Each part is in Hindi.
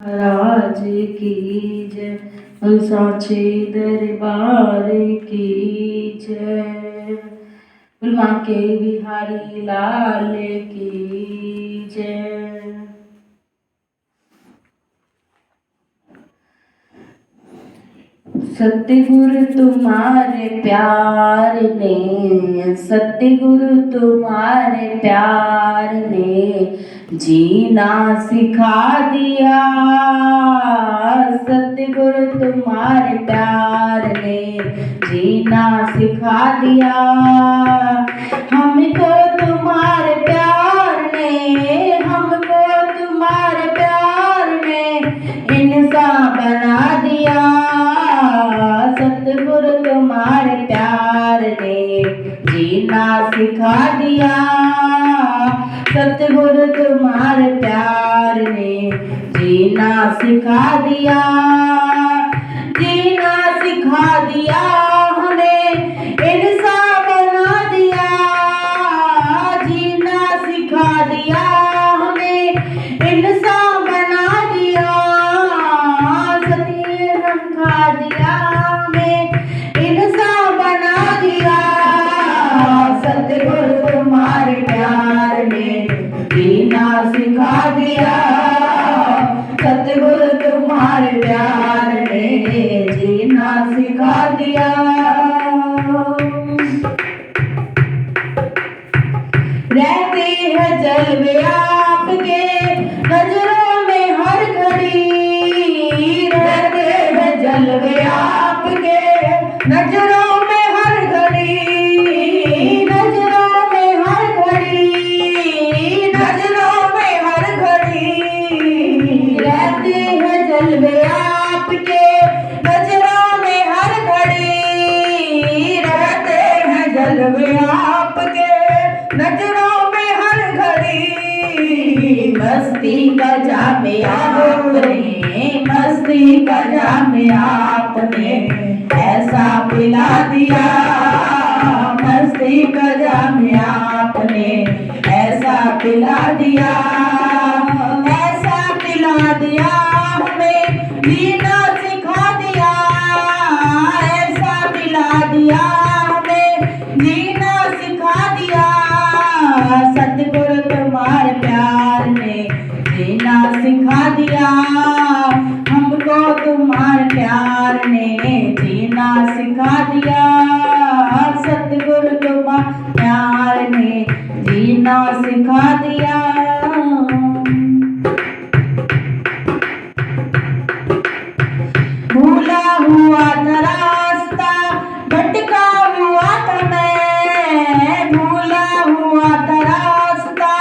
महाराज की जय, बोल साचे दरबार की जय, बोल बांके बिहारी लाल की जय। सतगुरु तुम्हारे प्यार ने, सतगुरु तुम्हारे प्यार ने जीना सिखा दिया। सतगुरु तुम्हारे प्यार ने जीना सिखा दिया। हमको तुम्हारे प्यार ने, हमको तुम्हारे प्यार ने इंसान बना दिया। सतगुरु तुम्हारे प्यार ने जीना सिखा दिया। सतगुरु तुम्हारे प्यार ने जीना सिखा दिया। जीना सिखा दिया, हमें इंसान बना दिया। जीना सिखा दिया, हमें इंसान बना दिया। सत्य रखा दिया, हमें इंसान बना दिया। सतगुरु तुम्हारे प्यार ने जीना सिखा दिया। सतगुरु तुम्हारे प्यार ने जीना सिखा दिया। रहते हैं जलवे आपके नजरों में हर घड़ी। रहते हैं जलवे आपके नजरों में हर घड़ी। नजरों में हर घड़ी, नजरों में हर घड़ी। रहते हैं जलवे आपके नजरों में हर घड़ी। रहते हैं जलवे आपके नजरों में हर घड़ी। मस्ती का जाम आपने, मस्ती का जाम आपने ऐसा पिला दिया। मस्ती का जाम आपने ऐसा पिला दिया। ऐसा पिला दिया, हमें जीना सिखा दिया। ऐसा पिला दिया, हमें जीना सिखा दिया। सतगुरु तुम्हारे प्यार ने जीना सिखा दिया। हमको तुम्हारे प्यार ने जीना सिखा दिया। सतगुरु तुम्हारे प्यार ने जीना सिखा दिया। भूला हुआ था रास्ता, भटका हुआ था मैं। भूला हुआ था रास्ता,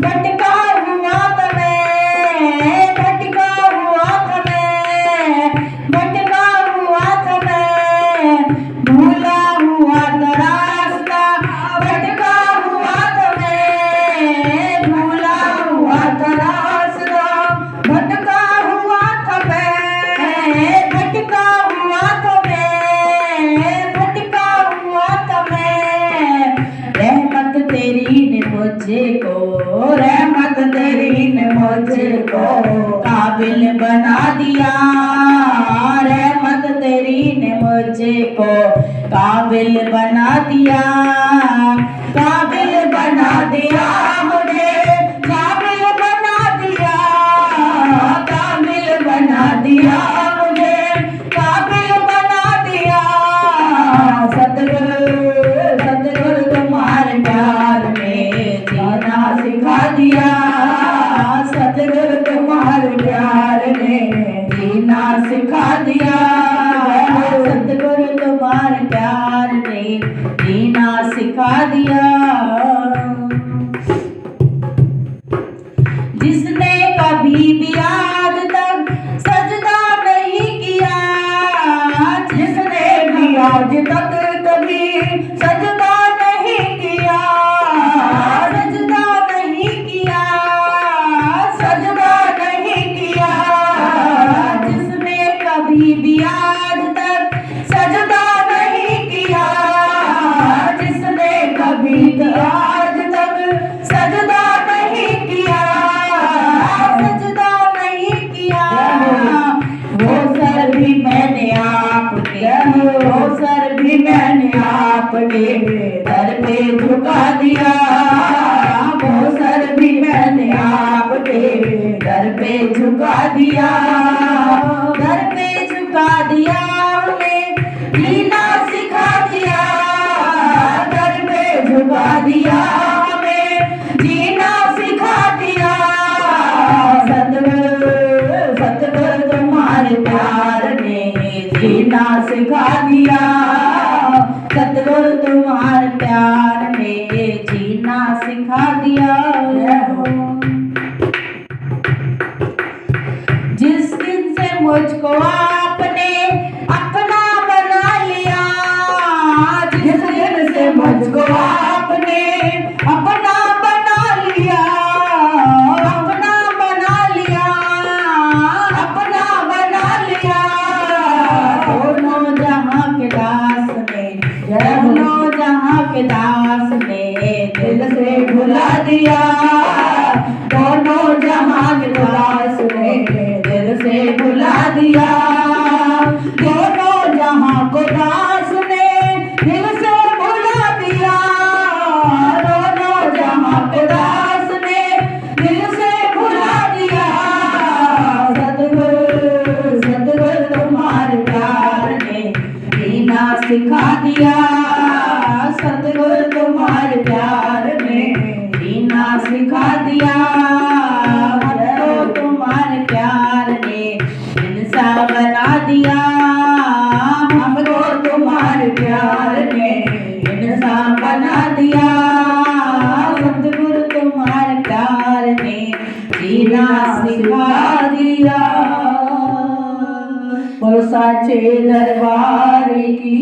भटका हुआ था मैं। भटका हुआ था मैं, भटका हुआ था मैं। भूला हुआ था रास्ता, भटका हुआ था मैं। भूला हुआ था रास्ता, भटका हुआ था मैं। भटका हुआ था मैं, भटका हुआ था मैं। रहमत तेरी ने मुझको, रहमत तेरी ने मुझको काबिल बना दिया। रहमत तेरी ने मुझको काबिल बना दिया। काबिल बना दिया, मुझे काबिल बना दिया। काबिल बना दिया, मुझे काबिल बना दिया। सतगुरु, सतगुरु तुम्हारे प्यार में जीना सिखा दिया। सतगुरु तुम्हारे प्यार ने जीना सिखा दिया। सतगुरु तुम्हारे प्यार ने जीना सिखा दिया। जिसने कभी भी आज तक सजदा नहीं किया। जिसने भी आज तक कभी सजदा नहीं किया। सजदा नहीं किया, सजदा नहीं किया। जिसने कभी भी आज तक सजदा नहीं किया। जिसने कभी भी आज तक सजदा नहीं किया। सजदा नहीं किया। आपके दर पे झुका दिया, वो सर भी मैंने आपके दर पे झुका दिया, दर पे झुका दिया, उन्हें जीना सिखा दिया, दर पे झुका दिया, हमें जीना सिखा दिया। सतगुरु सतगुरु तुम्हारे प्यार ने जीना सिखा दिया, सतगुरु तुम्हारे प्यार ने जीना सिखा दिया। जिस दिन से मुझको आपने अपना बना लिया, जिस दिन से मुझको आपने अपना बना लिया, अपना बना लिया, अपना बना लिया, दोनों जहां के दास ने, दोनों जहां के दास ने दिल से भुला दिया, दोनों जहां के दास ने दिल से भुला दिया, दोनों जहां को दास ने दिल से भुला दिया, दोनों जहां को दास ने दिल से भुला दिया। सतगुरु सतगुरु तुम्हारे प्यार ने जीना सिखा दिया, सतगुरु तुम्हारे प्यार ने जीना सिखा दिया, तुम्हारे प्यार ने इंसान बना दिया, हमको तुम्हारे प्यार ने इंसान बना दिया, सतगुरु तुम्हारे प्यार ने जीना सिखा दिया। बोलो साचे दरबार की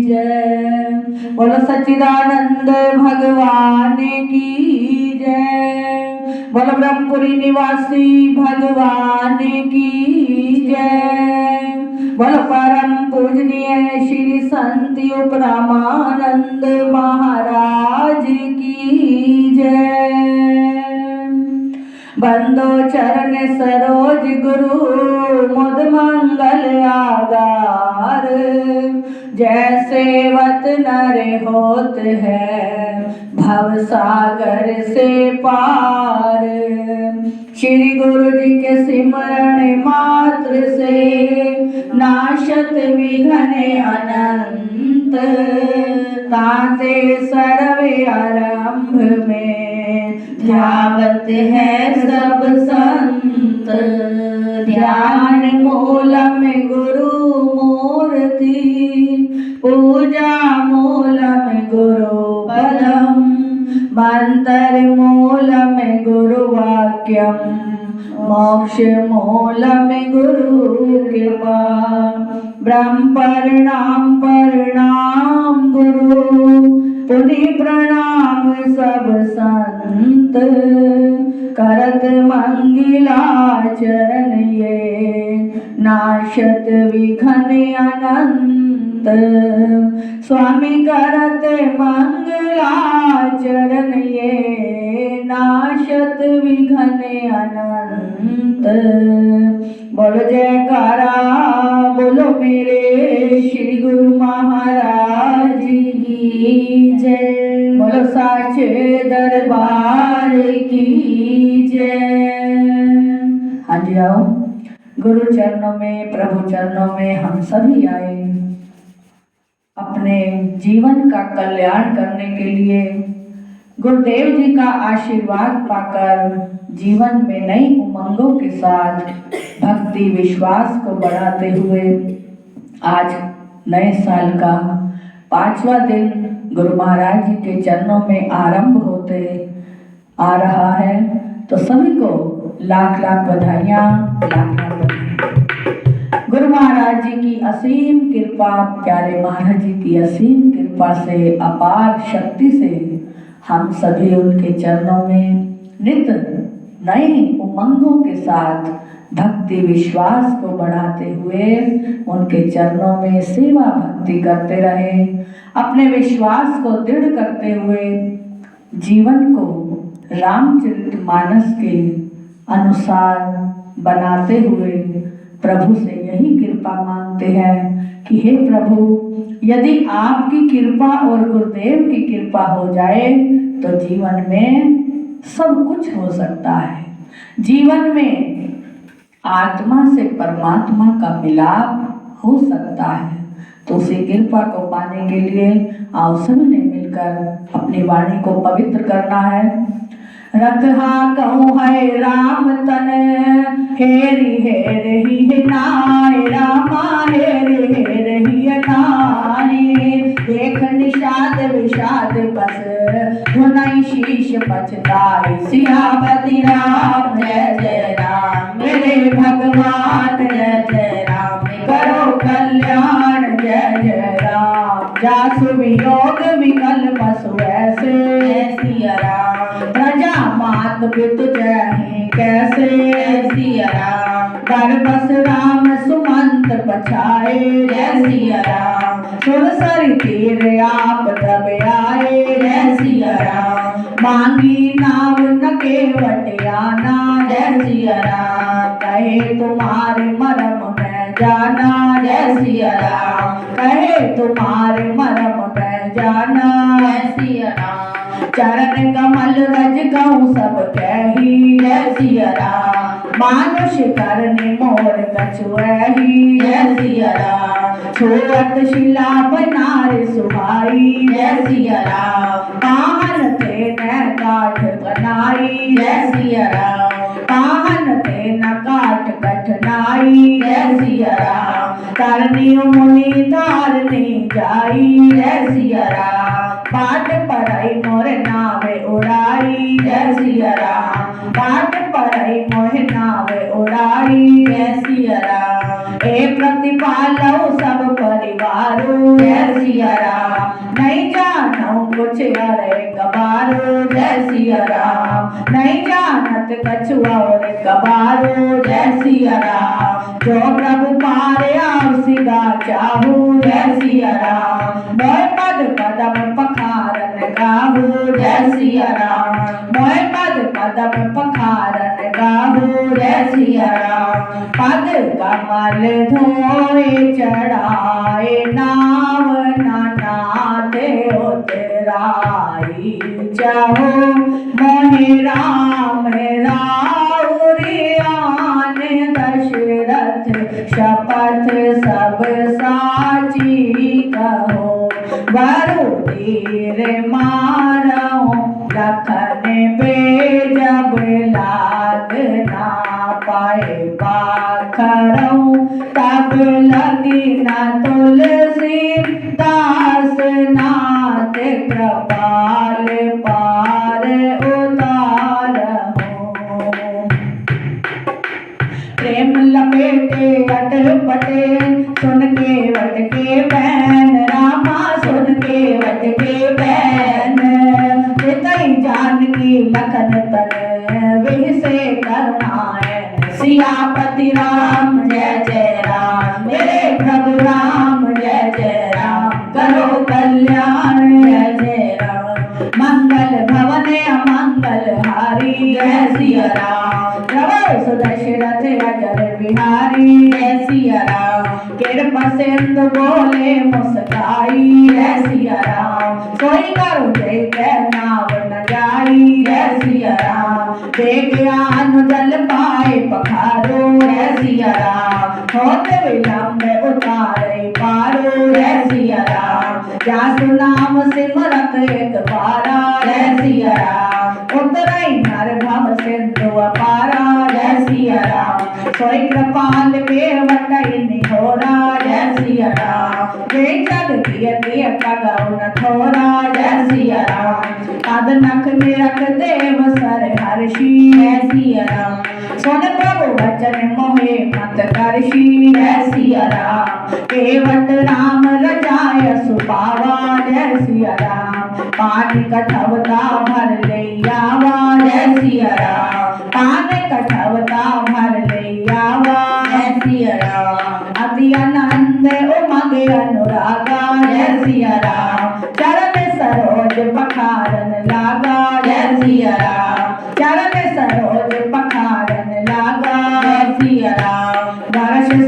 जय, बोलो सच्चिदानंद भगवान की जय, बोलो ब्रह्मपुरी निवासी भगवान की जय, बोलो परम पूजनीय श्री संत योग रामानंद महाराज की जय। बंदो चरण सरोज गुरु मुद मंगल आगार, जैसे वत नर होत है भव सागर से पार, श्री गुरु जी के सिमरण मात्र से नाशत विघ्न अनंत, ताते सर्वे आरंभ में ध्यावत है सब संत, ध्यान मूलम गुरु मूर्ति, पूजा मूलम गुरु पदम, मंत्र मूलम गुरु वाक्यम, मोक्ष मूलम गुरु कृपा, ब्रह्म प्रणाम प्रणाम गुरु, पुनि प्रणाम सब संत, करत मंगलाचरण ये नाशत विघ्न अनंत, स्वामी करत मंगलाचरण ये नाशत विघ्न अनंत। बोलो जयकारा बोलो मेरे श्री गुरु महाराज की जय, बोलो साचे दरबार की जय। हाँ जी आओ, गुरु चरणों में प्रभु चरणों में हम सभी आए अपने जीवन का कल्याण करने के लिए, गुरुदेव जी का आशीर्वाद पाकर जीवन में नई उमंगों के साथ भक्ति विश्वास को बढ़ाते हुए आज नए साल का 5वां दिन गुरु महाराज जी के चरणों में आरंभ होते आ रहा है, तो सभी को लाख लाख बधाइयाँ, लाख लाख बधाइयाँ। गुरु महाराज जी की असीम कृपा, प्यारे महाराज जी की असीम कृपा से, अपार शक्ति से हम सभी उनके चरणों में नित्य नई उमंगों के साथ भक्ति विश्वास को बढ़ाते हुए उनके चरणों में सेवा भक्ति करते रहे, अपने विश्वास को दृढ़ करते हुए जीवन को रामचरितमानस के अनुसार बनाते हुए प्रभु से यही कृपा मांगते हैं कि हे प्रभु, यदि आपकी कृपा और गुरुदेव की कृपा हो जाए तो जीवन में सब कुछ हो सकता है। जीवन में आत्मा से परमात्मा का मिलाप हो सकता है। तो उसी कृपा को पाने के लिए आओ सबने मिलकर अपनी वाणी को पवित्र करना है। रखहा कहूँ है राम तन, हेरी हेरही नाय रामा, हेरी हेरही नाय। देख निषाद विषाद बस, धुनई शीश पछताई। सियापति राम जय जय राम, मेरे भगवान जय जय राम। करो कल्याण जय जय राम, जासु वियोग विकल पशु ऐसे। सिया राम प्रजा मात पितु जय कैसे। सिया राम कर बस राम सुमंत पछाए। जय सिया राम सुरसरी तीर आप तब आए। जय सिया राम मांगी नाव न केवट आना। जय सिया राम कहे तुम्हारे मरम में जाना। जय सिया राम कहे तुम्हारे मरम में जाना। जय सिया राम चरण कमल रज कहूँ सब कही। जय सिया राम मानुष करने मोर कछुएही। जय सिया राम छोट शिला बनारे सुहाई। जय सिया राम पाहन ते न काठ बनाई। जय सिया राम पाहन ते न काठ कठनाई। जय सिया राम करनी मुनि तारनी जाई। जय सिया राम बाट परई मोर नावे उड़ाई। जय सिया राम बाट परई मोर नावे उड़ाई। जय सिया राम ए प्रतिपालौ सब परिवारो। जय सिया राम नहीं जानौ कुछ अरे कबारो। जय सिया राम नहीं जानत कछु और कबारो। जय सिया राम जो प्रभु पारे आप सिगा चाहू। जय सिया राम मोय पद पदम पखारन गाहू। जय सिया राम मोय पद पदम पखारन गाहू। जय सिया राम पद कमल धोए चढ़ाए, नाव नाते उतराई। चाहो मोहि राम राउरियान, दशरथ शपथ सब साची कहो। वरु तीर मारऊ लखन पे जब लाग ना पाए पाखरऊ। तब लगी न तुलसी दास नाथ, कृपाल पार उतारहूँ। प्रेम लपेटे अटपटे सुन के वट के बैन। रामा सुन के वट के बैन। चितई जानकी लखन तन विहसे करुणायन। सियापति राम जय जय राम, मेरे प्रभु राम जय जय राम। करो कल्याण जय जय राम, मंगल भवन अमंगल हारी। जय सिया राम प्रभु सुदशरथ अजर बिहारी। जय सिया राम कृपा सिंधु बोले मुस्काई। जय सिया राम सोई करो जय जय नाव न जाई। जय सिया राम बेज्ञान जल पाए पखारो। जय सिया राम होत विलंब उतारे पारो। जय सिया राम जासु नाम सिमरत एक बारा। जय सिया राम उतरई नर भव सिंधु अपारा। जय सिया राम सोई कृपाल के वटई निहोरा। जय सिया राम जय जग दिय दिय पगौ न थोरा। जय सिया राम पद नख निरख देव सर हर्षि। जय सिया राम सुन प्रभु वचन मोहे मत करषि। जय सिया राम केवट राम रजाय सुपावा। जय सिया राम पानी कठवता भर ले आवा। जय सिया राम पानी कठवता भर ले आवा। जय सिया राम अति आनंद उमंग अनुरागा। जय सिया राम चरण सरोज पखारन लागा। जय सिया राम चरण सरोज पखारन लागा। जय सिया राम दर्श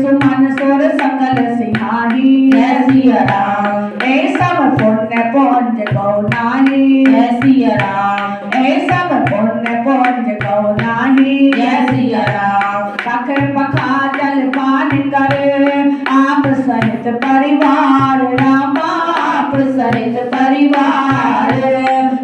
जलपान करे आप सहित परिवार रामा आप सहित परिवार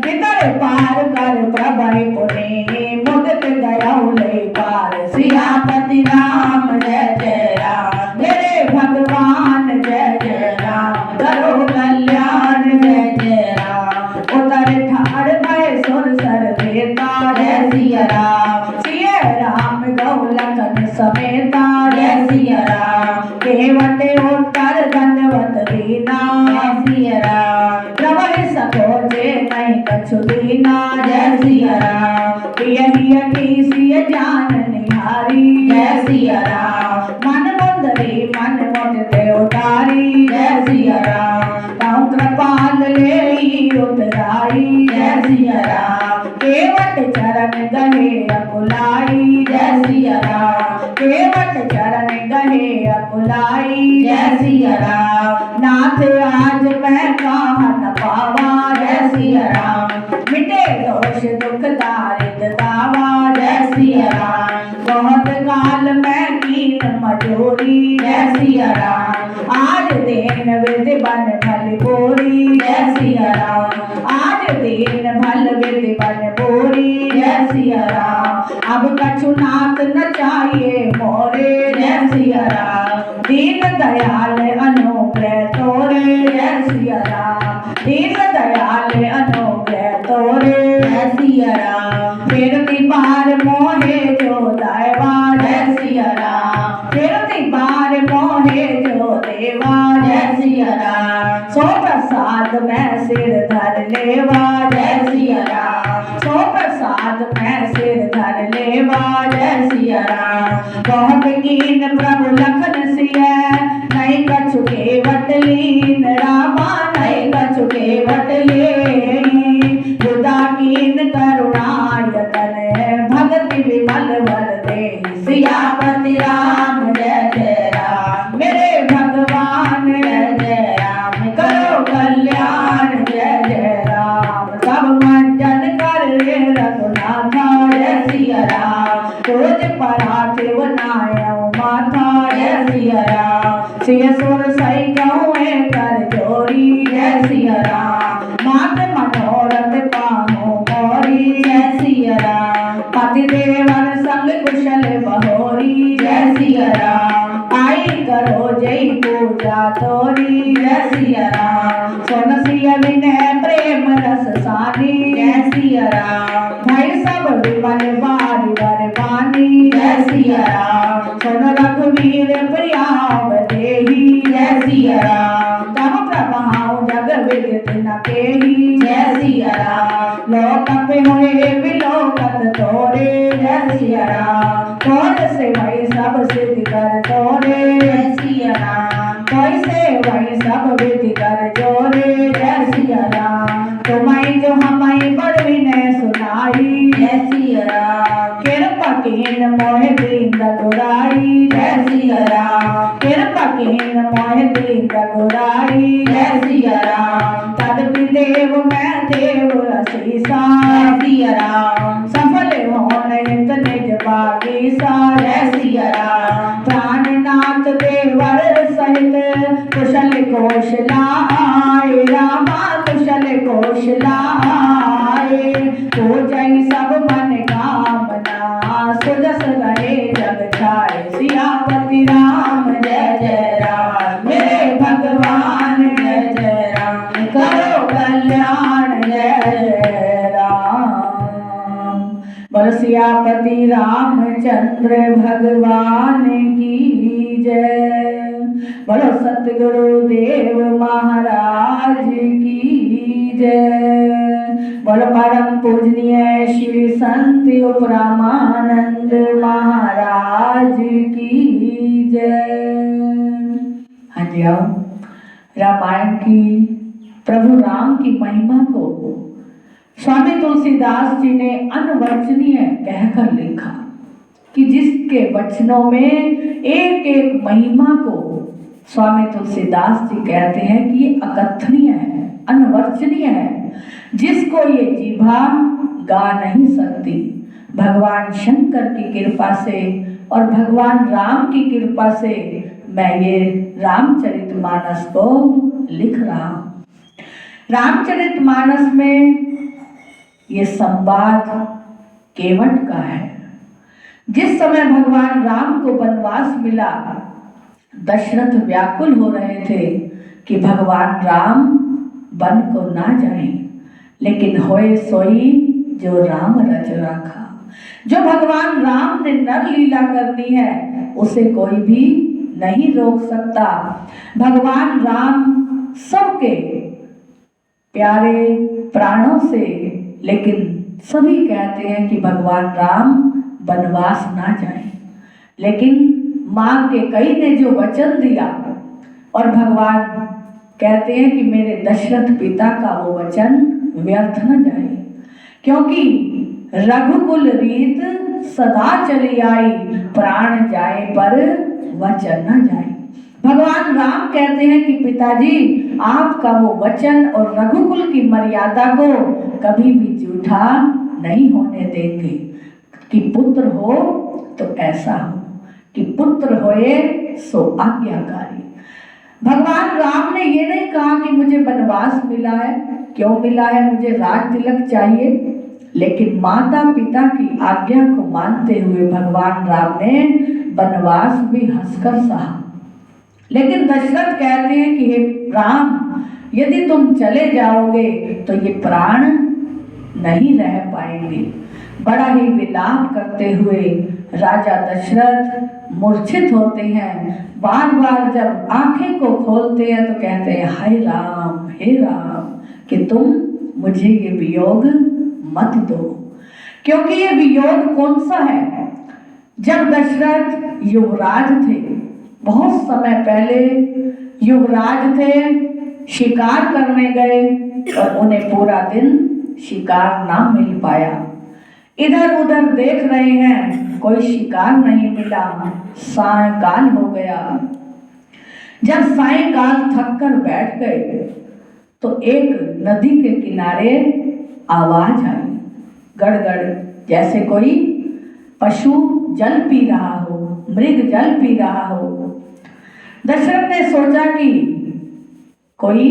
पितर पार कर प्रभु पुने मुदित गयौले पार सियापति राम जय जय राम मेरे भगवान जय जय राम करो कल्याण जय जय राम उतर ठाड़ भय सुर सर देता जय सिया राम गौ लखन समेता जय सिया राम केवटे उत्तर दंडवत दीना जय सिया राम प्रभु सकोचे नहीं कछु दीना जय सिया राम पिय सिय जान निहारी जय सिया राम मन मुंदरी मन मुझते उतारी जय सिया राम ताऊ कृपाल ले उतराई जय सिया राम केवट चरण गहे अकुलाई जय सिया राम केवट चरण गहे अकुलाई जय सिया राम नाथ आज मैं कहाँ न पावा जय सिया राम मिटे दोष दुख दारिद दावा जय सिया राम बहुत काल मैं कीन मजूरी जय सिया राम आज देन विधि बन भल बोरी जय सिया राम आज देन भल विधि बन बोरी जय सिया राम अब कछु नाथ न चाहिए मोरे जय सिया राम दीन दयाल अनुग्रह तोरे जय सिया राम दीन दयाल अनुग्रह तोरे जय सिया राम फिर पार मोहे जो दायवा जय सिया राम फिर पार मोहे जो देवा जय सिया राम सो प्रसाद मैं सिर धर लेवा जय सिया राम सो प्रसाद मैं सिर धर लेवा जय सिया राम बहुत कीन प्रभु लखन सिया नहीं कछु केवट लीन रामा नहीं कछु केवट लीन खुदा कीन करुणायतन भक्ति विमल वर दे सियापति राम जय जय राम मेरे भगवान जय जय राम करो कल्याण जय जय राम सब मंजन कर रे रघुनाथा जय सिया राम तुझ पराठे बनायो माथा जय सिया राम सिय सुर सई गौए कर जोरी जय सिया राम मात मनोरथ पाहु मोरी जय सिया राम पति देवर संग कुशल बहोरी जय सिया राम आई करो जय पूजा तोरी जय सिया राम सुन सिया विनय प्रेम रस सानी जय सिया राम भाई सब विमल बारी वर बानी जय सिया राम सुन रघुवीर प्रियाव देही जय सिया राम तम प्रभाव जग विदित न केही जय सिया राम लोक पे हुए विलोकत तोरे जय सिया राम कौन से भाई सब सिद्धि कर तोरे जय सिया राम कोई से भाई सब विधि कर जोरे जय सिया राम तुम्हें जो हमें बड़ विनय सुनाई जय सिया राम कृपा कीन मोह दीन दुराई जय सिया राम कृपा कीन मोह दीन दुराई जय सिया राम तदपि देव मैं देव असीसा जय सिया राम सफल होने हित निज बागीसा जय सिया राम प्राणनाथ देवर सहित कुशल कौशलाय रामा कुशल कौशलाय हो जाई सब मन कामना सुजस रहे जग छाए सियापति राम जय जय राम मेरे भगवान जय जय राम करो कल्याण जय जय राम बोल सियापति रामचंद्र भगवान की जय बोलो सतगुरु देव महाराज की जय बोलो परम पूजनीय श्री संत उपरामानंद महाराज की जय। हाँ जी आओ रामायण की प्रभु राम की महिमा को स्वामी तुलसीदास जी ने अनवर्चनीय कहकर लिखा कि जिसके वचनों में एक एक महिमा को स्वामी तुलसीदास जी कहते हैं कि ये अकथनीय है, अनवर्चनीय है, जिसको ये जीभा गा नहीं सकती। भगवान शंकर की कृपा से और भगवान राम की कृपा से मैं ये रामचरितमानस को लिख रहा हूँ। रामचरितमानस में ये संवाद केवट का है। जिस समय भगवान राम को वनवास मिला, दशरथ व्याकुल हो रहे थे कि भगवान राम वन को ना जाएं, लेकिन होए सोई जो राम रच राखा। जो भगवान राम ने नर लीला करनी है उसे कोई भी नहीं रोक सकता। भगवान राम सबके प्यारे प्राणों से, लेकिन सभी कहते हैं कि भगवान राम वनवास ना जाएं, लेकिन मां के कई ने जो वचन दिया और भगवान कहते हैं कि मेरे दशरथ पिता का वो वचन व्यर्थ न जाए, क्योंकि रघुकुल रीत सदा चली आई, प्राण जाए पर वचन न जाए। भगवान राम कहते हैं कि पिताजी आपका वो वचन और रघुकुल की मर्यादा को कभी भी झूठा नहीं होने देंगे कि पुत्र हो तो ऐसा हो, कि पुत्र होए सो आज्ञाकारी। भगवान राम ने ये नहीं कहा कि मुझे वनवास मिला है, क्यों मिला है, मुझे राज तिलक चाहिए, लेकिन माता पिता की आज्ञा को मानते हुए भगवान राम ने वनवास भी हंसकर सहा। लेकिन दशरथ कहते हैं कि हे राम, यदि तुम चले जाओगे तो ये प्राण नहीं रह पाएंगे। बड़ा ही विलाप करते हुए राजा दशरथ मूर्छित होते हैं। बार बार जब आंखें को खोलते हैं तो कहते हैं हे राम, कि तुम मुझे ये वियोग मत दो। क्योंकि ये वियोग कौन सा है? जब दशरथ युवराज थे, बहुत समय पहले युवराज थे, शिकार करने गए और उन्हें पूरा दिन शिकार ना मिल पाया। इधर उधर देख रहे हैं, कोई शिकार नहीं मिला। सायंकाल हो गया। जब सायंकाल थक कर बैठ गए तो एक नदी के किनारे आवाज आई, गड़गड़, जैसे कोई पशु जल पी रहा हो, मृग जल पी रहा हो। दशरथ ने सोचा कि कोई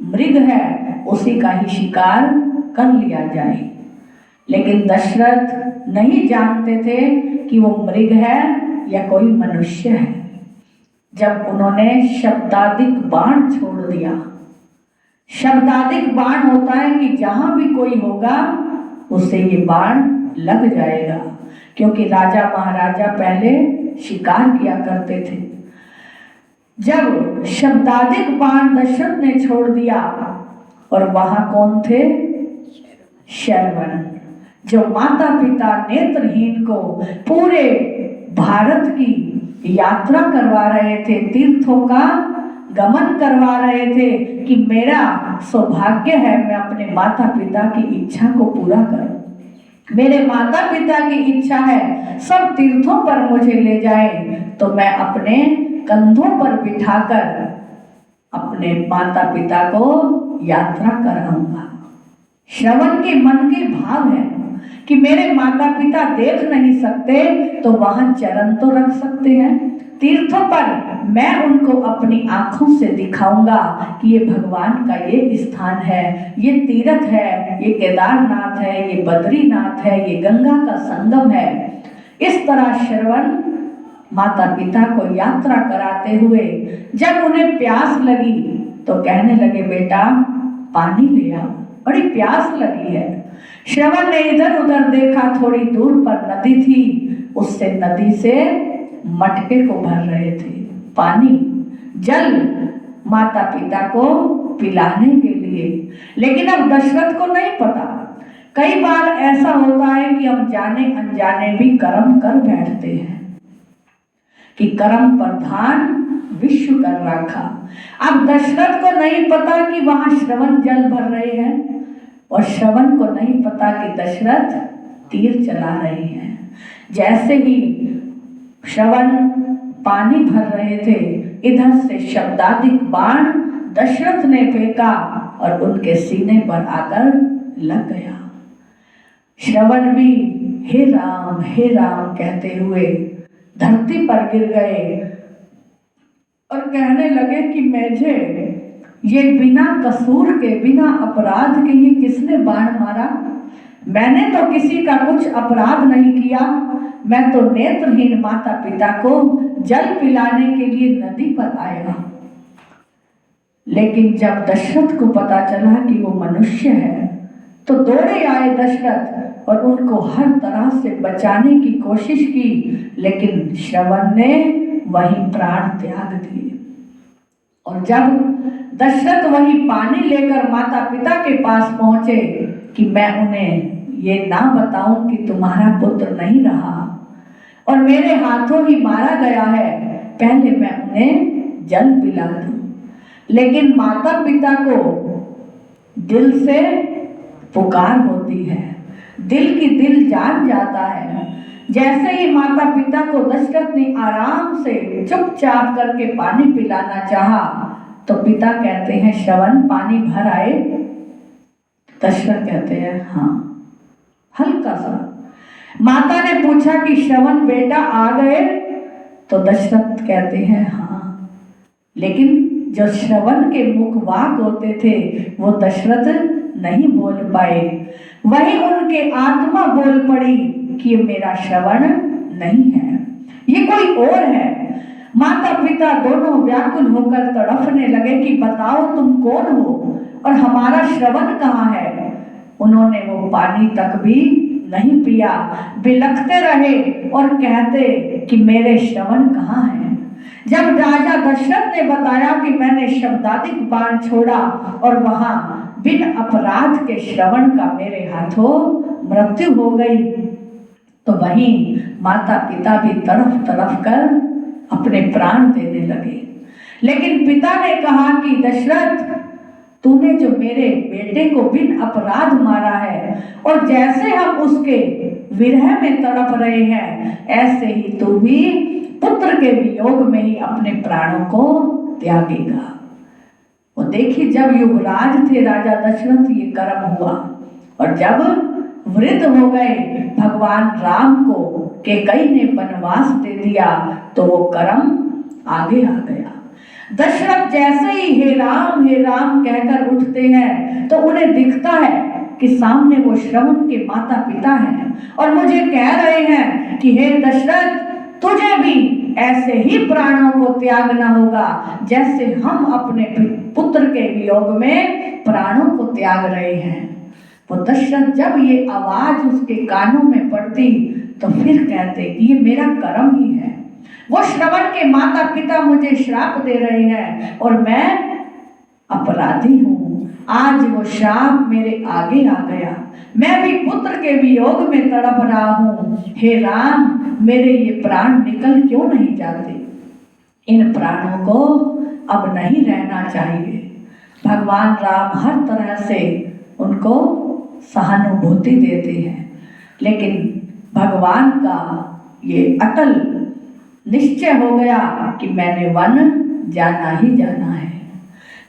मृग है, उसी का ही शिकार कर लिया जाए। लेकिन दशरथ नहीं जानते थे कि वो मृग है या कोई मनुष्य है। जब उन्होंने शब्दादिक बाण छोड़ दिया, शब्दादिक बाण होता है कि जहां भी कोई होगा उसे ये बाण लग जाएगा, क्योंकि राजा महाराजा पहले शिकार किया करते थे। जब शब्दादिक बाण दशरथ ने छोड़ दिया, और वहां कौन थे? श्रवण, जो माता पिता नेत्रहीन को पूरे भारत की यात्रा करवा रहे थे, तीर्थों का गमन करवा रहे थे कि मेरा सौभाग्य है मैं अपने माता पिता की इच्छा को पूरा करूं। मेरे माता पिता की इच्छा है सब तीर्थों पर मुझे ले जाए, तो मैं अपने कंधों पर बिठाकर अपने माता पिता को यात्रा कराऊंगा। श्रवण के मन के भाव है कि मेरे माता पिता देख नहीं सकते तो वहां चरण तो रख सकते हैं। तीर्थों पर मैं उनको अपनी आंखों से दिखाऊंगा कि ये भगवान का ये स्थान है, ये तीर्थ है, ये केदारनाथ है, ये बद्रीनाथ है, ये गंगा का संगम है। इस तरह श्रवण माता पिता को यात्रा कराते हुए जब उन्हें प्यास लगी तो कहने लगे, बेटा पानी ले आओ, बड़ी प्यास लगी है। श्रवण ने इधर उधर देखा, थोड़ी दूर पर नदी थी, उससे नदी से मटके को भर रहे थे, पानी जल माता पिता को पिलाने के लिए। लेकिन अब दशरथ को नहीं पता। कई बार ऐसा होता है कि हम जाने अनजाने भी कर्म कर बैठते हैं कि कर्म प्रधान विश्व कर रखा। अब दशरथ को नहीं पता कि वहां श्रवण जल भर रहे हैं, और श्रवण को नहीं पता कि दशरथ तीर चला रहे हैं। जैसे ही श्रवण पानी भर रहे थे, इधर से शब्दादिक बाण दशरथ ने फेंका और उनके सीने पर आकर लग गया। श्रवण भी हे राम कहते हुए धरती पर गिर गए और कहने लगे कि मुझे ये बिना कसूर के, बिना अपराध के ये किसने बाण मारा? मैंने तो किसी का कुछ अपराध नहीं किया। मैं तो नेत्रहीन माता पिता को जल पिलाने के लिए नदी पर आया। लेकिन जब दशरथ को पता चला कि वो मनुष्य है तो दौड़े आए दशरथ और उनको हर तरह से बचाने की कोशिश की, लेकिन श्रवण ने वही प्राण त्याग दिए। और जब दशरथ वही पानी लेकर माता पिता के पास पहुंचे कि मैं उन्हें ये ना बताऊं कि तुम्हारा पुत्र नहीं रहा और मेरे हाथों ही मारा गया है, पहले मैं उन्हें जल पिला दूं। लेकिन माता पिता को दिल से पुकार होती है, दिल की दिल जान जाता है। जैसे ही माता पिता को दशरथ ने आराम से चुपचाप करके पानी पिलाना चाहा तो पिता कहते हैं श्रवण पानी भर आए? दशरथ कहते हैं हाँ, हल्का सा। माता ने पूछा कि श्रवण बेटा आ गए? तो दशरथ कहते हैं हाँ। लेकिन जो श्रवण के मुख वाक होते थे वो दशरथ नहीं बोल पाए। वही उनके आत्मा बोल पड़ी कि ये मेरा श्रवण नहीं है, ये कोई और है। माता पिता दोनों व्याकुल होकर तड़फने लगे कि बताओ तुम कौन हो और हमारा श्रवण कहाँ है? उन्होंने वो पानी तक भी नहीं पिया, बिलखते रहे और कहते कि मेरे श्रवण कहाँ है? जब राजा दशरथ ने बताया कि मैंने शब्दाधिक बाण छोड़ा और वहां बिन अपराध के श्रवण का मेरे हाथों मृत्यु हो गई, तो वहीं माता पिता भी तड़फ तड़फ कर अपने प्राण देने लगे। लेकिन पिता ने कहा कि दशरथ, तूने जो मेरे बेटे को बिन अपराध मारा है और जैसे हम उसके विरह में तड़प रहे हैं, ऐसे ही तू भी पुत्र के वियोग में ही अपने प्राणों को त्यागेगा। वो देखिए, जब युवराज थे राजा दशरथ ये कर्म हुआ, और जब वृद्ध हो गए भगवान राम को कैकेयी ने वनवास दे दिया तो वो कर्म आगे आ गया। दशरथ जैसे ही हे राम कहकर उठते हैं तो उन्हें दिखता है कि सामने वो श्रवण के माता पिता हैं और मुझे कह रहे हैं कि हे दशरथ, तुझे भी ऐसे ही प्राणों को त्यागना होगा जैसे हम अपने पुत्र के वियोग में प्राणों को त्याग रहे हैं। वो दशरथ जब ये आवाज उसके कानों में पड़ती तो फिर कहते कि ये मेरा कर्म ही है। वो श्रवण के माता पिता मुझे श्राप दे रहे हैं और मैं अपराधी हूँ। आज वो श्राप मेरे आगे आ गया, मैं भी पुत्र के वियोग में तड़प रहा हूँ। हे राम, मेरे ये प्राण निकल क्यों नहीं जाते? इन प्राणों को अब नहीं रहना चाहिए। भगवान राम हर तरह से उनको सहानुभूति देते हैं, लेकिन भगवान का ये अटल निश्चय हो गया कि मैंने वन जाना ही जाना है।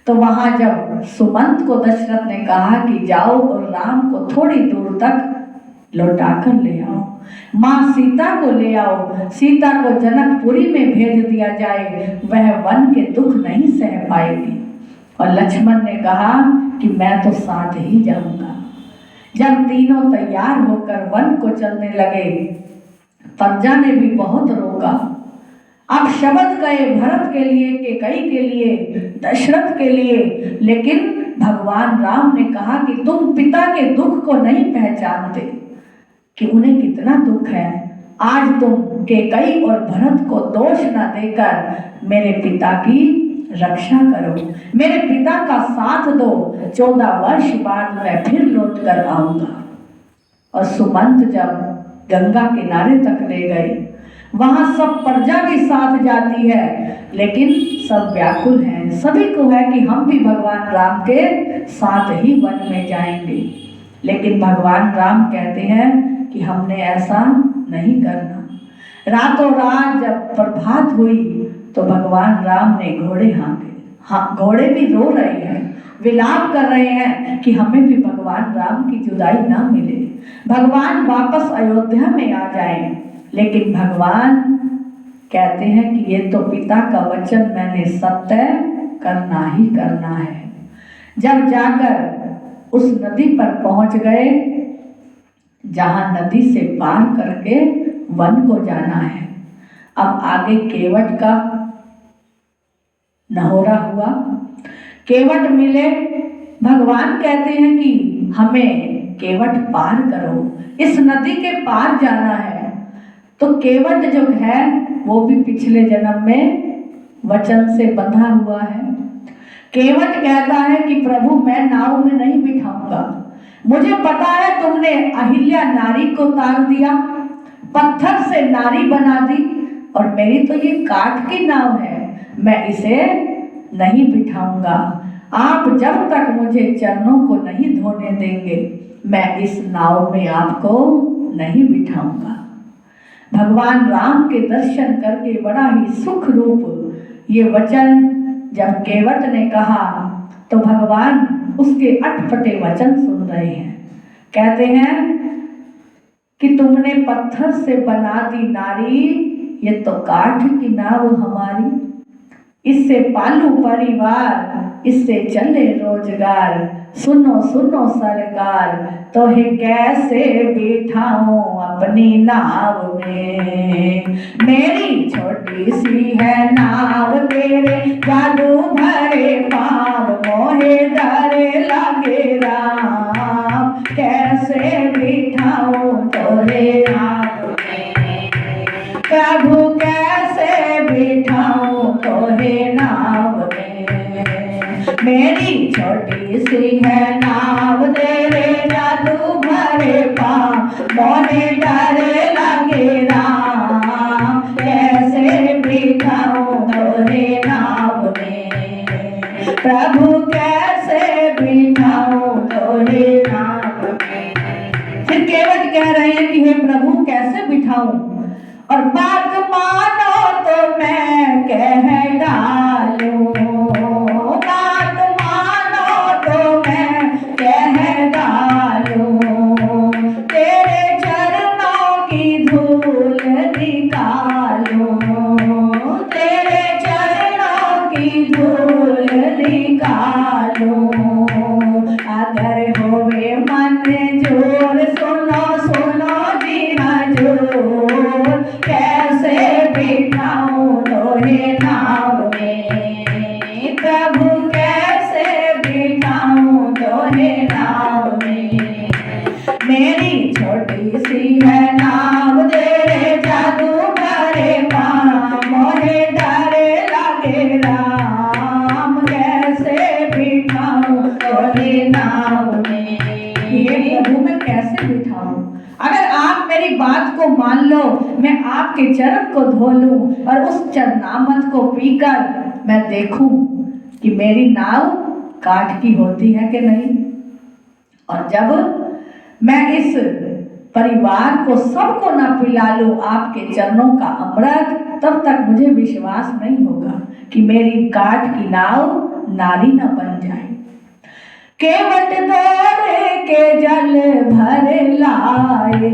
तो वहां जब सुमंत को दशरथ ने कहा कि जाओ और राम को थोड़ी दूर तक लौटा कर ले आओ, माँ सीता को ले आओ, सीता को जनकपुरी में भेज दिया जाए, वह वन के दुख नहीं सह पाएगी। और लक्ष्मण ने कहा कि मैं तो साथ ही जाऊंगा। जब तीनों तैयार होकर वन को चलने लगे, प्रजा ने भी बहुत रोका। अब शब्द गए भरत के लिए, कैकेयी के लिए, दशरथ के लिए, लेकिन भगवान राम ने कहा कि तुम पिता के दुख को नहीं पहचानते कि उन्हें कितना दुख है। आज तुम कैकेयी और भरत को दोष न देकर मेरे पिता की रक्षा करो, मेरे पिता का साथ दो। 14 वर्ष बाद मैं फिर लौट कर आऊंगा। और सुमंत जब गंगा किनारे तक ले गए, वहां सब प्रजा भी साथ जाती है, लेकिन सब व्याकुल हैं। सभी को है कि हम भी भगवान राम के साथ ही वन में जाएंगे, लेकिन भगवान राम कहते हैं कि हमने ऐसा नहीं करना। रातों रात जब प्रभात हुई तो भगवान राम ने घोड़े हाँके। हाँ, घोड़े भी रो रहे हैं, विलाप कर रहे हैं कि हमें भी भगवान राम की जुदाई ना मिले, भगवान वापस अयोध्या में आ जाएं। लेकिन भगवान कहते हैं कि ये तो पिता का वचन मैंने सत्य करना ही करना है। जब जाकर उस नदी पर पहुंच गए जहां नदी से पार करके वन को जाना है। अब आगे केवट का नहोरा हुआ, केवट मिले। भगवान कहते हैं कि हमें केवट पार करो, इस नदी के पार जाना है। तो केवट जो है वो भी पिछले जन्म में वचन से बंधा हुआ है। केवट कहता है कि प्रभु मैं नाव में नहीं बिठाऊंगा, मुझे पता है तुमने अहिल्या नारी को तार दिया, पत्थर से नारी बना दी, और मेरी तो ये काठ की नाव है, मैं इसे नहीं बिठाऊंगा। आप जब तक मुझे चरणों को नहीं धोने देंगे मैं इस नाव में आपको नहीं बिठाऊंगा। भगवान राम के दर्शन करके बड़ा ही सुख रूप ये वचन जब केवट ने कहा तो भगवान उसके अटपटे वचन सुन रहे हैं। कहते हैं कि तुमने पत्थर से बना दी नारी, ये तो काठ की नाव हमारी, इससे पालू परिवार, इससे चले रोजगार। सुनो सुनो सरकार, तो है कैसे बिठाऊं अपनी नाव में, मेरी छोटी सी है नाव तेरे जादू भरे पाँव, मोहे डरे लगे राम, कैसे बिठाऊं तोरे नाव में, प्रभु कैसे बिठाऊं तोरे नाव में, मेरी छोटी सी है नाव तेरे जादू भरे पाँव, मोहे डरे लगे राम, कैसे बिठाऊं तोरे नाव में, प्रभु कैसे बिठाऊं तोरे नाव में। फिर केवट कह रहे हैं कि हे प्रभु कैसे बिठाऊं, और बात मानो तो मैं कह डालूं, बात मानो तो मैं कह डालूं, तेरे चरणों की धूल निकालूं, तेरे चरणों की धूल निकालूं, अगर होवे मन जोर सुनो सुनो जी हजूर, कैसे बिठाऊं तोरे नाव में, प्रभु कैसे बिठाऊं तोरे नाव में, मेरी छोटी सी है नाव तेरे जादू भरे पाँव, मोहे डरे लगे राम, कैसे बिठाऊं तोरे नाव में, ये प्रभु मैं कैसे बिठाऊं। अगर आप मेरी बात को मान लो, मैं आपके चरण को धो लूं और उस चरणामृत को पीकर मैं देखूं कि मेरी नाव काठ की होती है कि नहीं। और जब मैं इस परिवार को सबको ना पिला लूं आपके चरणों का अमृत, तब तक मुझे विश्वास नहीं होगा कि मेरी काठ की नाव नारी न बन जाए। केवट दौड़ के जल भर लाए,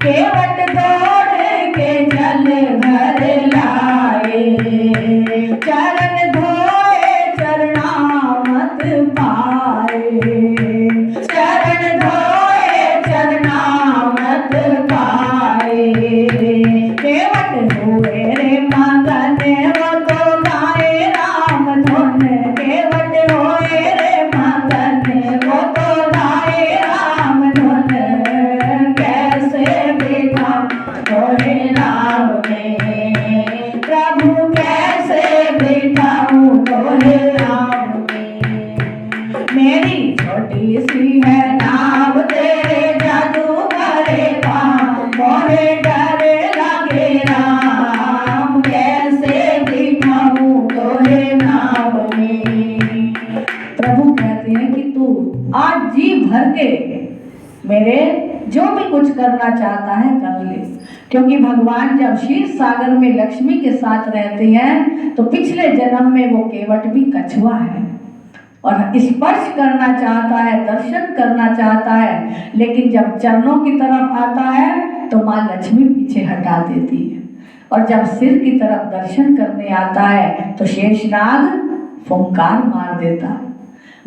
केवट दौड़ के जल भर लाए, चरण धोए चरणामृत पाए, चरण धोए चरणामृत पाए, केवट हुए रे मगन वो तो गाए राम धुन, केवट होए रे मगन वो तो गाए राम धुन, कैसे बिठाऊं तोरे नाव में, प्रभु कैसे बिठाऊं तोरे नाव में, मेरी छोटी सी है नाव तेरे जादू भरे पाँव, मोहे डरे लगे राम, कैसे बिठाऊं तोरे नाव में। प्रभु कहते हैं कि तू आज जी भर के मेरे जो भी कुछ करना चाहता है कर ले, क्योंकि भगवान जब क्षीर सागर में लक्ष्मी के साथ रहते हैं तो पिछले जन्म में वो केवट भी कछुआ है और स्पर्श करना चाहता है, दर्शन करना चाहता है, लेकिन जब चरणों की तरफ आता है तो माँ लक्ष्मी पीछे हटा देती है। और जब सिर की तरफ दर्शन करने आता है तो शेषनाग फुंकार मार देता है।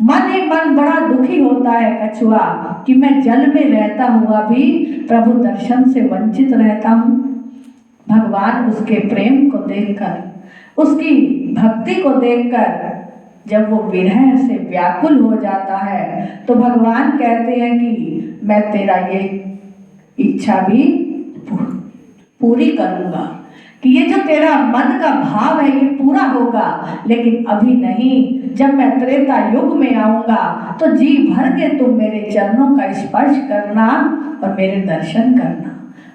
मन ही मन बड़ा दुखी होता है कछुआ कि मैं जल में रहता हुआ भी प्रभु दर्शन से वंचित रहता हूँ। भगवान उसके प्रेम को देखकर, उसकी भक्ति को देखकर जब वो विरह से व्याकुल हो जाता है तो भगवान कहते हैं कि मैं तेरा ये इच्छा भी पूरी करूंगा, कि ये जो तेरा मन का भाव है ये पूरा होगा, लेकिन अभी नहीं। जब मैं त्रेता युग में आऊंगा तो जी भर के तुम मेरे चरणों का स्पर्श करना और मेरे दर्शन करना।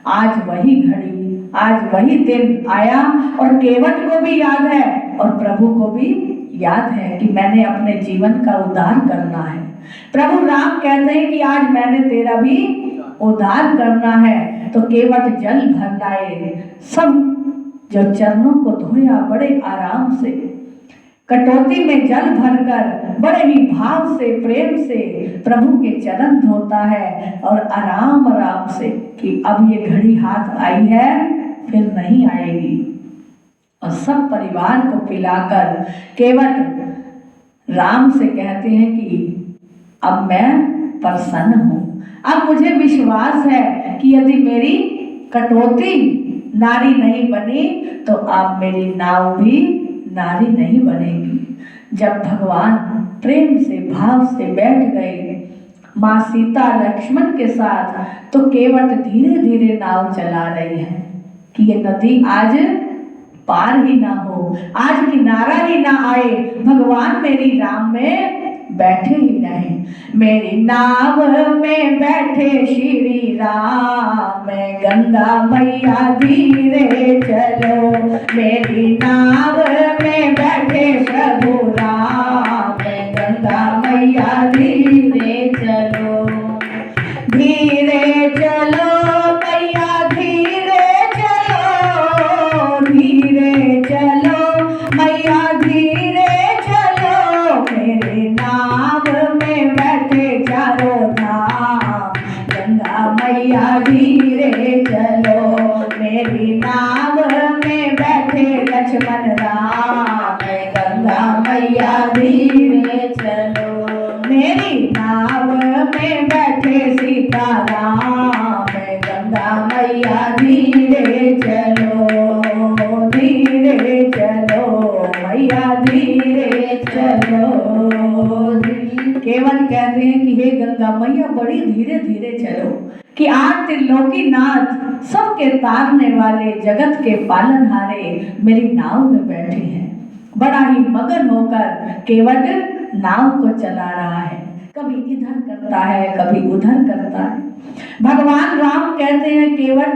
आज वही घड़ी, आज वही दिन आया और केवट को भी याद है और प्रभु को भी याद है कि मैंने अपने जीवन का उद्धार करना है। प्रभु राम कहते हैं कि आज मैंने तेरा भी उद्धार करना है। तो केवट जल भर लाए, सब जो चरणों को धोया बड़े आराम से, कटोती में जल भरकर बड़े ही भाव से प्रेम से प्रभु के चरण धोता है और आराम आराम से कि अब ये घड़ी हाथ आई है फिर नहीं आएगी। और सब परिवार को पिलाकर केवट राम से कहते हैं कि अब मैं प्रसन्न हूँ, अब मुझे विश्वास है कि यदि मेरी कटौती नारी नहीं बनी तो आप मेरी नाव भी नारी नहीं बनेगी। जब भगवान प्रेम से भाव से बैठ गए माँ सीता लक्ष्मण के साथ तो केवट धीरे धीरे नाव चला रही है कि ये नदी आज पार ही ना हो, आज किनारा ही ना आए, भगवान मेरी राम में बैठे ही रहे। मेरी नाव में बैठे श्री राम, गंगा मैया धीरे चलो। मेरी नाव में बैठे प्रभु राम, गंगा मैया धीरे चलो। धीरे चलो मैया धीरे चलो, धीरे चलो मैया धीरे चलो। मेरे नाव में बैठे चारों धाम, गंगा मैया धीरे चलो। मेरी नाव में बैठे लक्ष्मण राम, गंगा मैया धीरे चलो। मेरी नाव में बैठे सीता राम, गंगा मैया धीरे चलो। धीरे चलो मैया धीरे चलो। केवल कहते हैं कि हे गंगा मैया बड़ी धीरे धीरे चलो, कि आज त्रिलोकी नाथ सबके तारने वाले जगत के पालनहारे मेरी नाव में बैठे हैं। बड़ा ही मगन होकर केवट नाव को चला रहा है, कभी इधर करता है कभी उधर करता है। भगवान राम कहते हैं केवट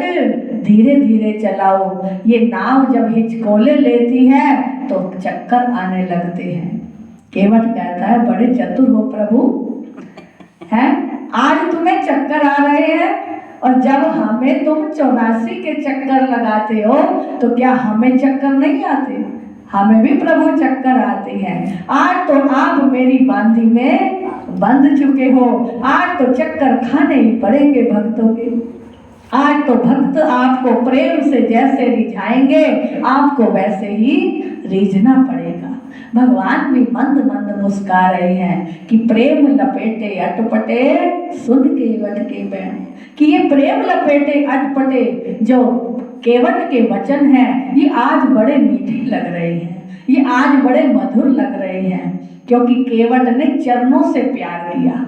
धीरे धीरे चलाओ, ये नाव जब हिचकोले लेती है तो चक्कर आने लगते हैं। केवट कहता है बड़े चतुर हो प्रभु, हैं आज तुम्हें चक्कर आ रहे हैं और जब हमें तुम 84 के चक्कर लगाते हो तो क्या हमें चक्कर नहीं आते? हमें भी प्रभु चक्कर आते हैं। आज तो आप मेरी बांधी में बंध चुके हो, आज तो चक्कर खाने ही पड़ेंगे भक्तों के। आज तो भक्त आपको प्रेम से जैसे रिझाएंगे आपको वैसे ही रीझना पड़ेगा। भगवान भी मंद मंद मुस्का रहे हैं कि प्रेम लपेटे अटपटे सुन केवट के बैण, कि ये प्रेम लपेटे अटपटे जो केवट के वचन हैं ये आज बड़े मीठे लग रहे हैं, ये आज बड़े मधुर लग रहे हैं, क्योंकि केवट ने चरणों से प्यार किया।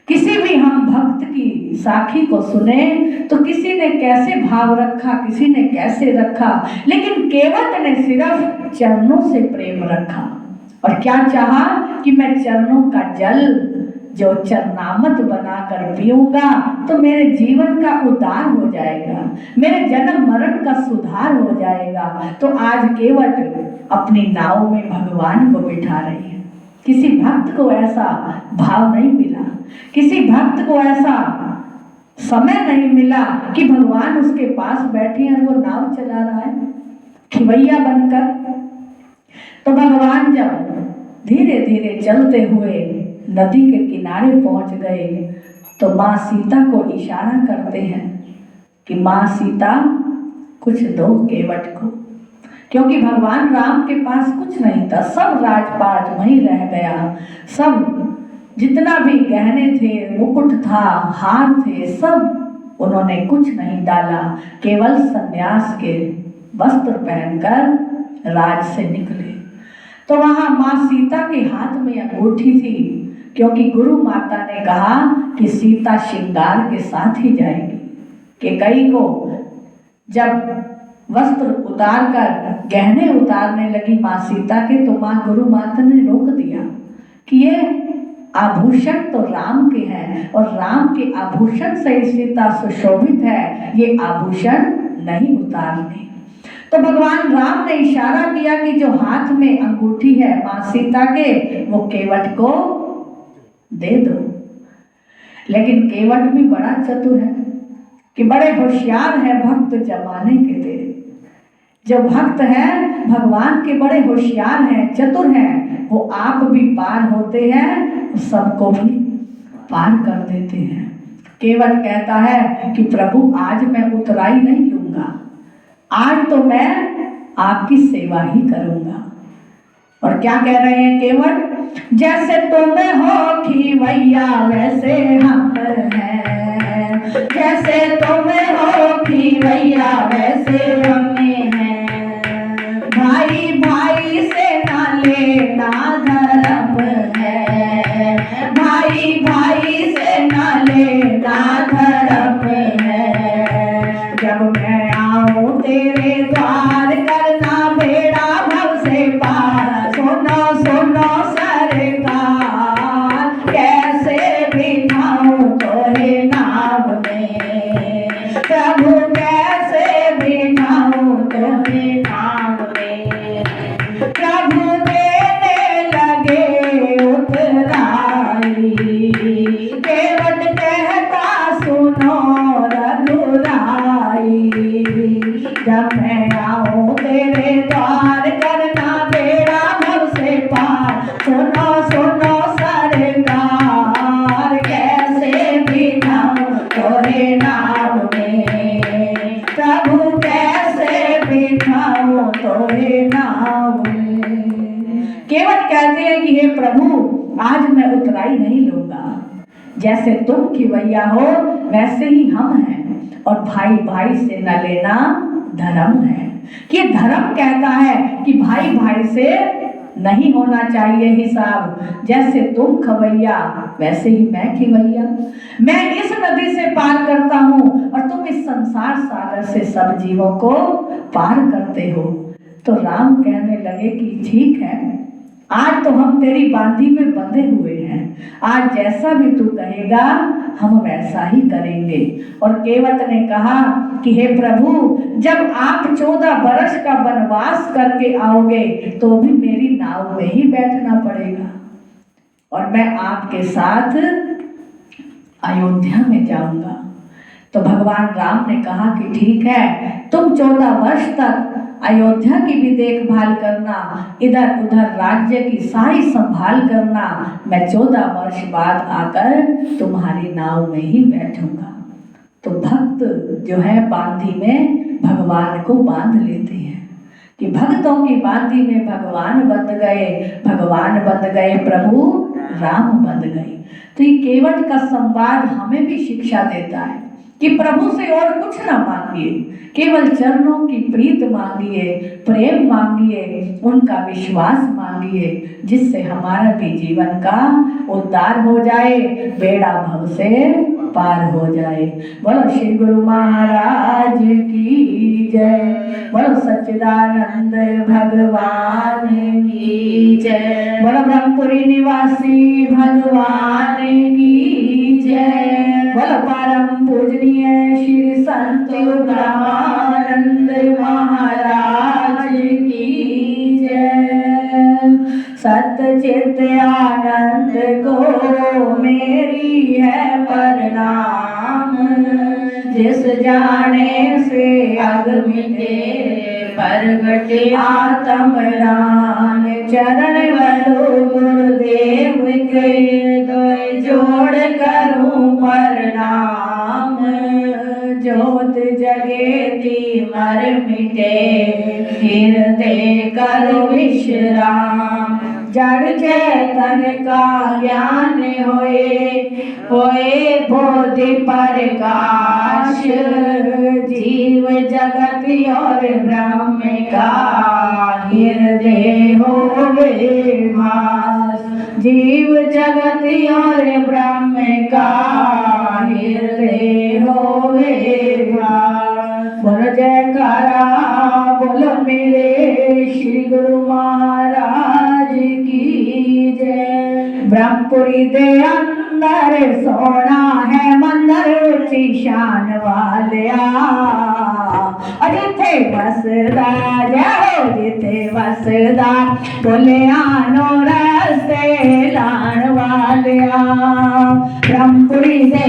किसी भी हम भक्त की साखी को सुने तो किसी ने कैसे भाव रखा, किसी ने कैसे रखा, लेकिन केवट ने सिर्फ चरणों से प्रेम रखा और क्या चाहा कि मैं चरणों का जल जो चरणामृत बनाकर पीऊंगा तो मेरे जीवन का उद्धार हो जाएगा, मेरे जन्म मरण का सुधार हो जाएगा। तो आज केवट अपनी नाव में भगवान को बिठा रही है। किसी भक्त को ऐसा भाव नहीं मिला, किसी भक्त को ऐसा समय नहीं मिला कि भगवान उसके पास बैठे हैं और वो नाव चला रहा है खिवैया बनकर। तो भगवान जब धीरे धीरे चलते हुए नदी के किनारे पहुंच गए तो माँ सीता को इशारा करते हैं कि माँ सीता कुछ दो केवट को, क्योंकि भगवान राम के पास कुछ नहीं था, सब राजपाट वहीं रह गया। सब जितना भी गहने थे, मुकुट था, हार थे, सब उन्होंने कुछ नहीं डाला, केवल सन्यास के वस्त्र पहनकर राज से निकले। तो वहां माँ सीता के हाथ में अंगूठी थी, क्योंकि गुरु माता ने कहा कि सीता श्रृंगार के साथ ही जाएगी। कैकेयी को जब वस्त्र उतार कर गहने उतारने लगी माँ सीता के, तो माँ गुरु माता ने रोक दिया कि ये आभूषण तो राम के हैं और राम के आभूषण से सीता सुशोभित है, ये आभूषण नहीं उतारने। तो भगवान राम ने इशारा किया कि जो हाथ में अंगूठी है माँ सीता के, वो केवट को दे दो। लेकिन केवट भी बड़ा चतुर है कि बड़े होशियार है भक्त जमाने के तेरे। जो भक्त हैं भगवान के बड़े होशियार हैं, चतुर हैं, वो आप भी पार होते हैं, सबको भी पार कर देते हैं। केवट कहता है कि प्रभु आज मैं उतराई नहीं लूंगा, आज तो मैं आपकी सेवा ही करूंगा। और क्या कह रहे हैं केवट? जैसे तुम हो खीवैया वैसे हम हैं, जैसे तुम हो खीवैया वैसे हम हैं। भाई भाई से ना लेना धर्म है, भाई भाई से ना लेना धर्म है। जब मैं आऊं तेरे द्वार करना बेड़ा भव से पार, सुनो सुनो सरकार, कैसे बिठाऊं तोरे नाम में, प्रभु कैसे बिठाऊं तोरे नाम में। प्रभु देने लगे उतराई, केवट कहता सुनो रघुराई। जब मैं आऊं तेरे द्वार करना बेड़ा भव से पार, सुनो सुनो सरकार, कैसे बिठाऊं तोरे नाम में, प्रभु कैसे बिठाऊं तोरे नाम में। केवट कहते हैं कि हे प्रभु आज मैं उतराई नहीं लूंगा, जैसे तुम खिवैया हो वैसे ही हम हैं, और भाई भाई से न लेना धर्म है। कि धर्म कहता है कि भाई भाई से नहीं होना चाहिए हिसाब, जैसे तुम खवैया वैसे ही मैं खिवैया। मैं इस नदी से पार करता हूँ और तुम इस संसार सागर से सब जीवों को पार करते हो। तो राम कहने लगे कि ठीक है, आज तो हम तेरी बांधी में बंधे हुए हैं, आज जैसा भी तू कहेगा हम वैसा ही करेंगे। और केवट ने कहा कि हे प्रभु जब आप 14 वर्ष का वनवास करके आओगे तो भी मेरी नाव में ही बैठना पड़ेगा, और मैं आपके साथ अयोध्या में जाऊंगा। तो भगवान राम ने कहा कि ठीक है, तुम 14 वर्ष तक अयोध्या की भी देखभाल करना, इधर उधर राज्य की सारी संभाल करना, मैं 14 वर्ष बाद आकर तुम्हारी नाव में ही बैठूंगा। तो भक्त जो है बांधी में भगवान को बांध लेते हैं कि भक्तों की बांधी में भगवान बंध गए, भगवान बंध गए, प्रभु राम बंध गए। तो ये केवट का संवाद हमें भी शिक्षा देता है कि प्रभु से और कुछ ना मांगिए, केवल चरणों की प्रीत मांगिए, प्रेम मांगिए, उनका विश्वास मांगिए, जिससे हमारा भी जीवन का उद्धार हो जाए, बेड़ा भव से पार हो जाए। बोलो श्री गुरु महाराज की जय, बोलो सच्चिदानंद भगवान की जय, बोलो ब्रह्मपुरी निवासी भगवान की जय, बोलो परम पूजनीय श्री संत ब्रह्मानंद महाराज की जय। सच्चित आनंद को मेरी है प्रणाम, जिस जाने से अगमिते प्रगटे आत्म राम। चरण बलो गुरुदेव के दो जोड़ करूं प्रणाम, जोत जगेती मर मिटे, हृदय करो विश्राम। जड़ चेतन का ज्ञान होए बोधि प्रकाश, जीव जगत और ब्रह्म का हृदय होवे मास। जीव जगत और ब्रह्म का हृदय होवे मास। बोलो जयकारा बोलो मेरे श्री गुरु महाराज की जय। ब्रह्मपुरी दे अंदर सोना है मंदिर ऊंची शान वालिया, जिथे बसदा जाओ जिथे बसदा बोले आनो रस्ते लाण वालिया। ब्रह्मपुरी दे